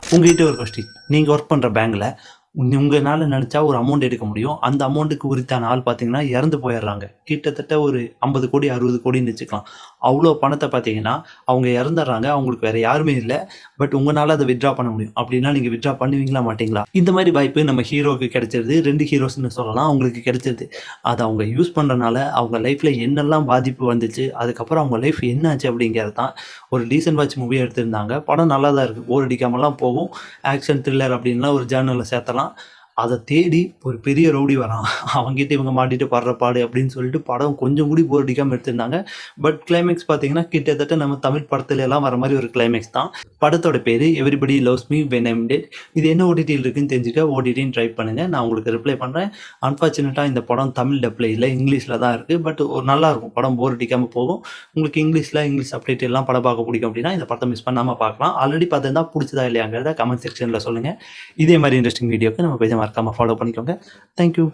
உங்ககிட்ட ஒரு கொஸ்டின். நீங்க ஒர்க் பண்ற பேங்க்ல உங்கனால நெனச்சா ஒரு அமௌண்ட் எடுக்க முடியும். அந்த அமௌண்ட்டுக்கு உரித்தான ஆள் பார்த்தீங்கன்னா, இறந்து போயிர்றாங்க. கிட்டத்தட்ட ஒரு 50 கோடி, 60 கோடின்னு வச்சுக்கலாம். அவ்ளோ பணத்த பார்த்தீங்கன்னா, அவங்க இறந்துர்றாங்க. அவங்களுக்கு வேற யாருமே இல்ல. பட் உங்கனால அத வித்ட்ரா பண்ண முடியும். அப்டின்னா நீங்க வித்ட்ரா பண்ணுவீங்களா? மாட்டீங்களா? இந்த மாரி வாய்ப்பு நம்ம ஹீரோக்கு கிடைச்சிருது. 2 ஹீரோஸ்ன்னு சொல்லலாம். அவங்களுக்கு கிடைச்சிருது. அத அவங்க யூஸ் பண்றனால, அவங்க லைஃப்ல என்னெல்லாம் பாதிப்பு வந்துச்சு, அதுக்கப்புறம் அவங்க லைஃப் என்ன ஆச்சு அப்படிங்கிறது தான் ஒரு டீசென்ட் வாட்ச் மூவியா எடுத்திருந்தாங்க. படம் நல்லா தான் இருக்கு. போர் அடிக்காமலாம் போகும். ஆக்ஷன், த்ரில்லர் அப்படின்லாம் ஒரு ஜானர்ல சேர்த்தலாம். அத தேடி ஒரு பெரிய ரவுடி வரான். அவன்கிட்ட இவங்க மாட்டிட்டு படுற பாடு அப்படின்னு சொல்லிட்டு படம் கொஞ்சம் கூட போர் அடிக்காம எடுத்திருந்தாங்க. பட் கிளைமேக்ஸ் பார்த்தீங்கன்னா, கிட்டத்தட்ட நம்ம தமிழ் படத்துல எல்லாம் வர மாரி ஒரு கிளைமேக்ஸ் தான். படத்தோட பேரு everybody loves me when I'm dead. இது என்ன ஓடிடில இருக்குன்னு தெரிஞ்சுக்க ஓடிடின்னு ட்ரை பண்ணுங்க. நான் உங்களுக்கு ரிப்ளை பண்றேன். அன்பார்ச்சுனேட்டா இந்த படம் தமிழ் டப்ல இல்ல. இங்கிலீஷ்ல தான் இருக்கு. பட் ஒரு நல்லாருக்கும். படம் போர் அடிக்காம போகும். உங்களுக்கு இங்கிலீஷ் சப்டைட்டில் எல்லாம் படம் பார்க்க பிடிக்கும் அப்படின்னா, இந்த படத்த மிஸ் பண்ணாம பார்க்கலாம். ஆல்ரெடி பார்த்திருந்தா புடிச்சதா இல்லையாங்கிறத கமெண்ட் செக்ஷன்ல சொல்லுங்க. இதே மாரி இன்ட்ரஸ்டிங் வீடியோக்கு நம்ம பேஜ மறக்காம ஃபாலோ பண்ணிக்கோங்க. Thank you.